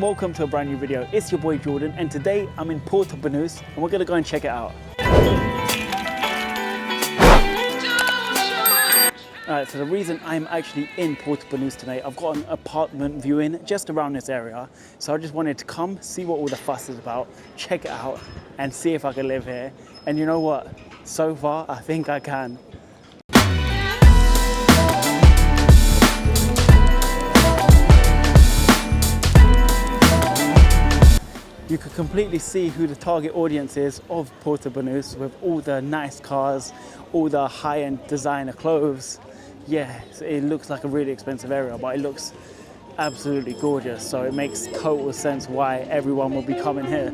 welcome to a brand new video. It's your boy Jordan, and today I'm in Puerto Banús and we're gonna go and check it out. Alright, so the reason I'm actually in Puerto Banús today, I've got an apartment viewing just around this area. So I just wanted to come, see what all the fuss is about, check it out, and see if I can live here. And you know what? So far, I think I can. You could completely see who the target audience is of Puerto Banús with all the nice cars, all the high-end designer clothes. Yeah, it looks like a really expensive area, but it looks absolutely gorgeous. So it makes total sense why everyone will be coming here.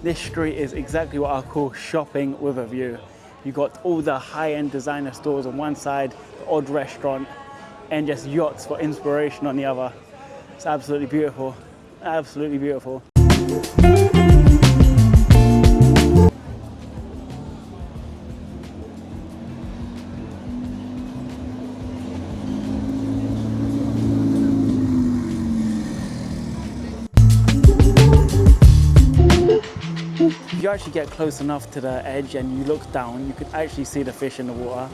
This street is exactly what I call shopping with a view. You got all the high-end designer stores on one side, the odd restaurant, and just yachts for inspiration on the other. It's absolutely beautiful, absolutely beautiful. If you actually get close enough to the edge and you look down, you could actually see the fish in the water.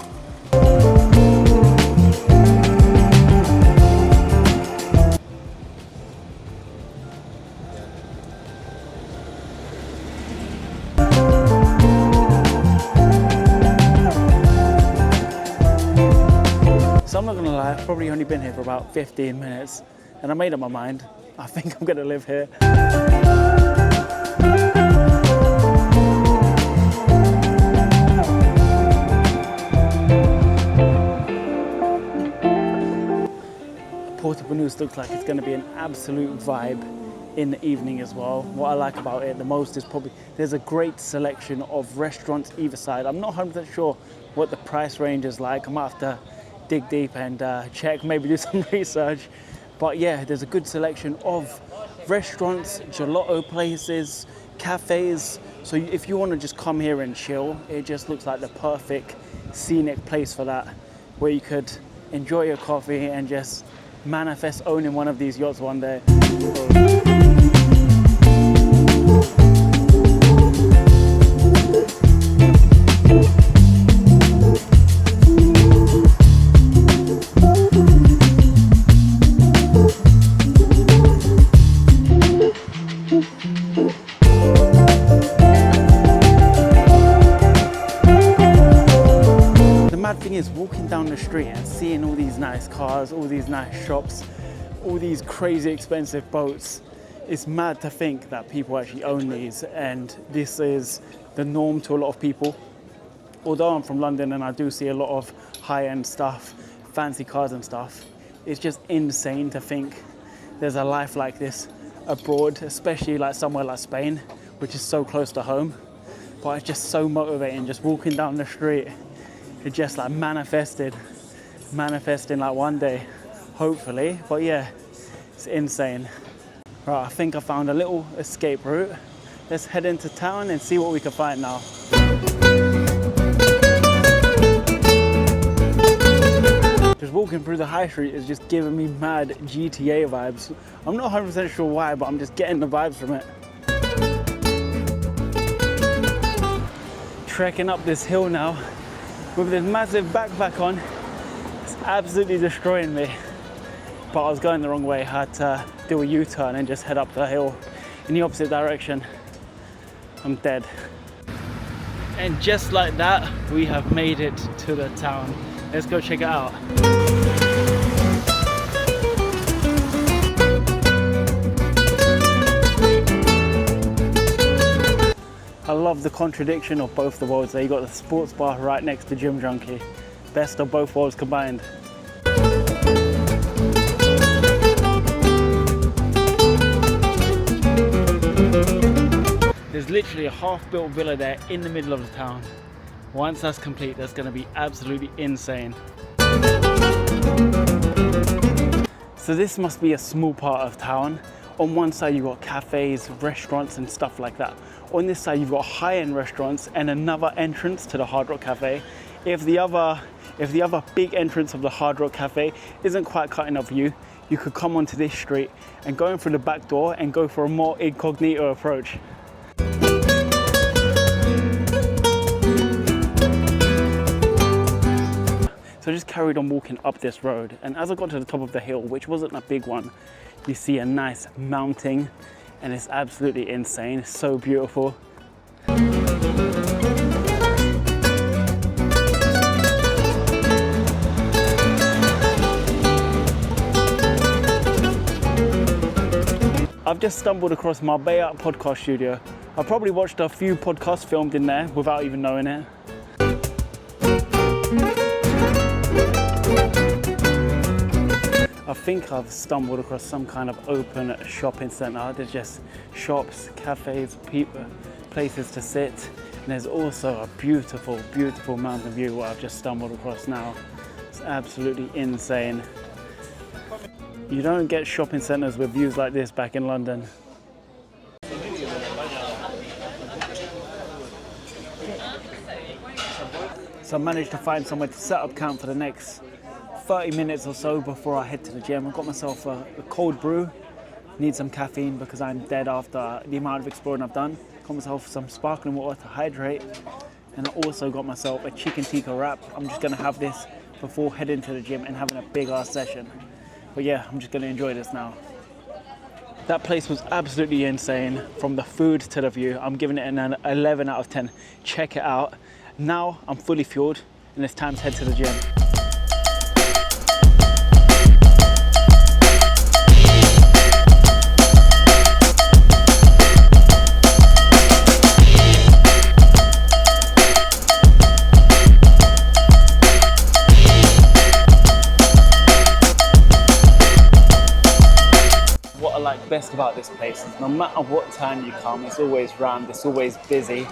So I'm not gonna lie, I've probably only been here for about 15 minutes and I made up my mind. I think I'm gonna live here. Puerto Banús looks like it's going to be an absolute vibe in the evening as well. What I like about it the most is probably there's a great selection of restaurants either side. I'm not 100% sure what the price range is like. I might have to dig deep and check, maybe do some research. But yeah, there's a good selection of restaurants, gelato places, cafes. So if you want to just come here and chill, it just looks like the perfect scenic place for that, where you could enjoy your coffee and just manifest owning one of these yachts one day. The mad thing is walking down the street and seeing all these nice cars, all these nice shops, all these crazy expensive boats. It's mad to think that people actually own these, and this is the norm to a lot of people. Although I'm from London and I do see a lot of high-end stuff, fancy cars and stuff, it's just insane to think there's a life like this abroad, especially like somewhere like Spain, which is so close to home. But it's just so motivating, just walking down the street. It just like manifesting like one day, hopefully. But yeah, it's insane. Right, I think I found a little escape route. Let's head into town and see what we can find now. Just walking through the high street is just giving me mad GTA vibes. I'm not 100% sure why, but I'm just getting the vibes from it. Trekking up this hill now with this massive backpack on. It's absolutely destroying me. But I was going the wrong way. I had to do a U-turn and just head up the hill in the opposite direction. I'm dead. And just like that, we have made it to the town. Let's go check it out. I love the contradiction of both the worlds there. You got the sports bar right next to Gym Junkie. Best of both worlds combined. There's literally a half-built villa there in the middle of the town. Once that's complete, that's going to be absolutely insane. So this must be a small part of town. On one side you've got cafes, restaurants and stuff like that. On this side you've got high-end restaurants and another entrance to the Hard Rock Cafe. If the other big entrance of the Hard Rock Cafe isn't quite cutting off you, you could come onto this street and go in through the back door and go for a more incognito approach. So I just carried on walking up this road, and as I got to the top of the hill, which wasn't a big one, you see a nice mountain, and it's absolutely insane. It's so beautiful. I've just stumbled across Marbella podcast studio. I probably watched a few podcasts filmed in there without even knowing it. I think I've stumbled across some kind of open shopping centre. There's just shops, cafes, people, places to sit. And there's also a beautiful, beautiful mountain view what I've just stumbled across now. It's absolutely insane. You don't get shopping centres with views like this back in London. So I managed to find somewhere to set up camp for the next 30 minutes or so before I head to the gym. I got myself a cold brew. Need some caffeine because I'm dead after the amount of exploring I've done. Got myself some sparkling water to hydrate. And I also got myself a chicken tikka wrap. I'm just gonna have this before heading to the gym and having a big ass session. But yeah, I'm just gonna enjoy this now. That place was absolutely insane. From the food to the view, I'm giving it an 11 out of 10. Check it out. Now I'm fully fueled and it's time to head to the gym. Best about this place is no matter what time you come, it's always rammed, it's always busy,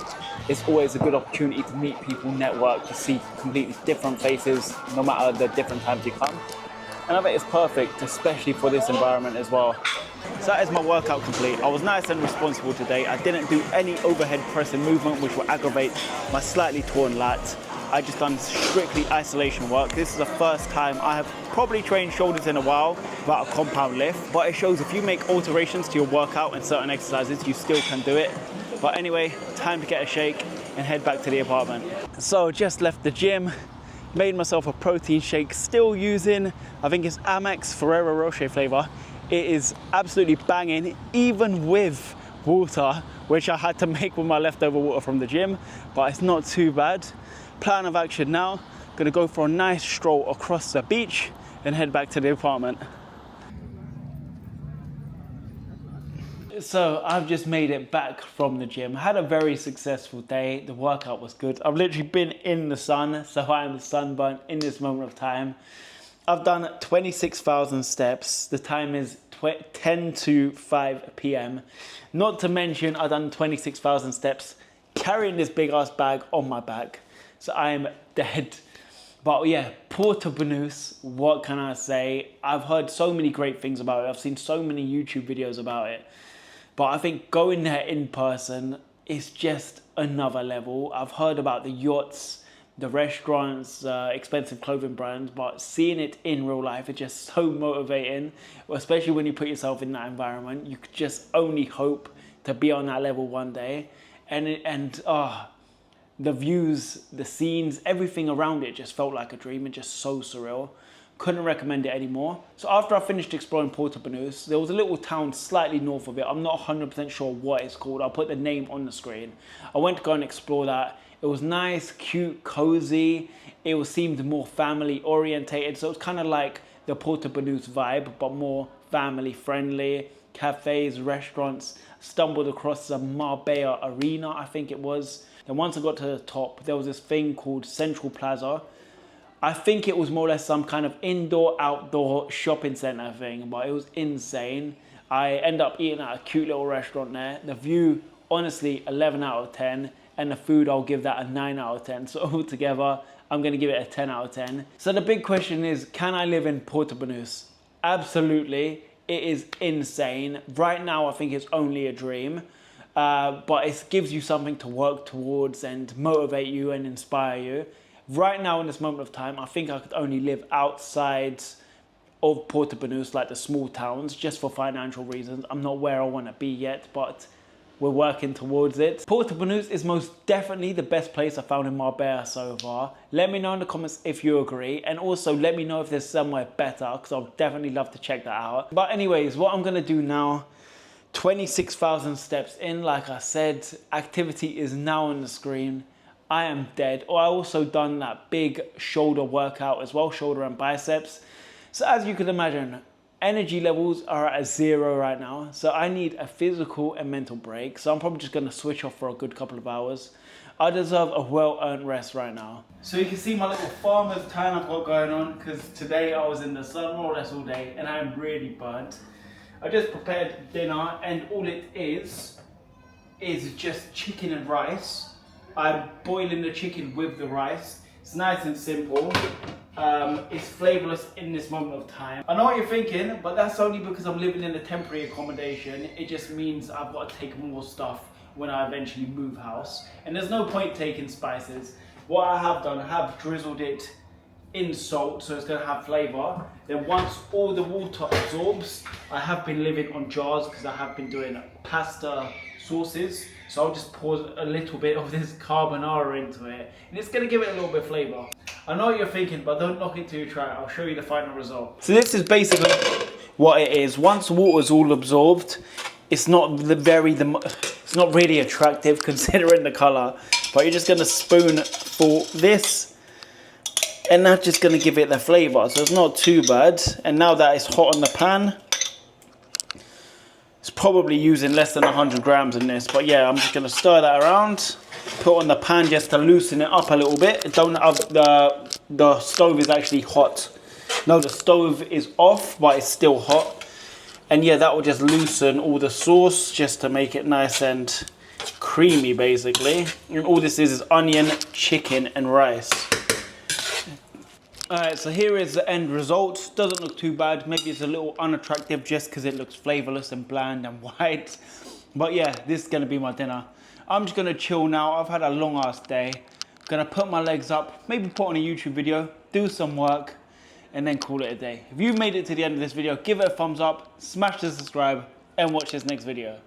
it's always a good opportunity to meet people, network, to see completely different faces no matter the different times you come. And I bet it's perfect, especially for this environment as well. So that is my workout complete. I was nice and responsible today. I didn't do any overhead press and movement which will aggravate my slightly torn lats. I just done strictly isolation work. This is the first time I have probably trained shoulders in a while without a compound lift, but it shows if you make alterations to your workout and certain exercises, you still can do it. But anyway, time to get a shake and head back to the apartment. So just left the gym, made myself a protein shake, still using, I think it's Amex Ferrero Rocher flavor. It is absolutely banging, even with water, which I had to make with my leftover water from the gym, but it's not too bad. Plan of action now, gonna go for a nice stroll across the beach and head back to the apartment. So I've just made it back from the gym. I had a very successful day. The workout was good. I've literally been in the sun, so I am sunburnt in this moment of time. I've done 26,000 steps. The time is 10 to 5 p.m. Not to mention I've done 26,000 steps carrying this big ass bag on my back. So I am dead. But yeah, Puerto Banús, what can I say? I've heard so many great things about it. I've seen so many YouTube videos about it. But I think going there in person is just another level. I've heard about the yachts, the restaurants, expensive clothing brands, but seeing it in real life is just so motivating, especially when you put yourself in that environment. You could just only hope to be on that level one day. The views, the scenes, everything around it just felt like a dream and just so surreal. Couldn't recommend it anymore. So after I finished exploring Puerto Banús, there was a little town slightly north of it. I'm not 100% sure what it's called. I'll put the name on the screen. I went to go and explore that. It was nice, cute, cozy. It seemed more family orientated. So it was kind of like the Puerto Banús vibe, but more family friendly. Cafes, restaurants. Stumbled across the Marbella Arena, I think it was. Then once I got to the top, there was this thing called Central Plaza. I think it was more or less some kind of indoor-outdoor shopping center thing, but it was insane. I ended up eating at a cute little restaurant there. The view, honestly, 11 out of 10. And the food, I'll give that a 9 out of 10. So altogether, I'm gonna give it a 10 out of 10. So the big question is, can I live in Puerto Banús? Absolutely, it is insane. Right now, I think it's only a dream, but it gives you something to work towards and motivate you and inspire you. Right now, in this moment of time, I think I could only live outside of Puerto Banús, like the small towns, just for financial reasons. I'm not where I want to be yet, but we're working towards it. Puerto Banús is most definitely the best place I found in Marbella so far. Let me know in the comments if you agree, and also let me know if there's somewhere better, because I'd definitely love to check that out. But anyways, what I'm gonna do now, 26,000 steps in, like I said, activity is now on the screen. I am dead. I also done that big shoulder workout as well, shoulder and biceps. So as you can imagine, energy levels are at 0 right now. So I need a physical and mental break. So I'm probably just gonna switch off for a good couple of hours. I deserve a well-earned rest right now. So you can see my little farmer's tan I've got going on, because today I was in the sun more or less all day and I'm really burnt. I just prepared dinner, and all it is just chicken and rice. I'm boiling the chicken with the rice. It's nice and simple. It's flavourless in this moment of time. I know what you're thinking, but that's only because I'm living in a temporary accommodation. It just means I've got to take more stuff when I eventually move house. And there's no point taking spices. What I have done, I have drizzled it in salt, so it's going to have flavour. Then once all the water absorbs, I have been living on jars because I have been doing pasta sauces. So I'll just pour a little bit of this carbonara into it, and it's going to give it a little bit of flavour. I know what you're thinking, but don't knock it till you try it. I'll show you the final result. So this is basically what it is. Once water's all absorbed, it's not it's not really attractive considering the colour. But you're just going to spoon for this, and that's just going to give it the flavour. So it's not too bad. And now that it's hot on the pan, it's probably using less than 100 grams in this. But yeah, I'm just going to stir that around. Put on the pan just to loosen it up a little bit. Don't have the stove is actually hot. No, the stove is off, but it's still hot. And yeah, that will just loosen all the sauce just to make it nice and creamy, basically. And all this is onion, chicken, and rice. Alright, so here is the end result. Doesn't look too bad. Maybe it's a little unattractive just because it looks flavourless and bland and white. But yeah, this is going to be my dinner. I'm just going to chill now. I've had a long ass day. I'm going to put my legs up, maybe put on a YouTube video, do some work, and then call it a day. If you made it to the end of this video, give it a thumbs up, smash the subscribe, and watch this next video.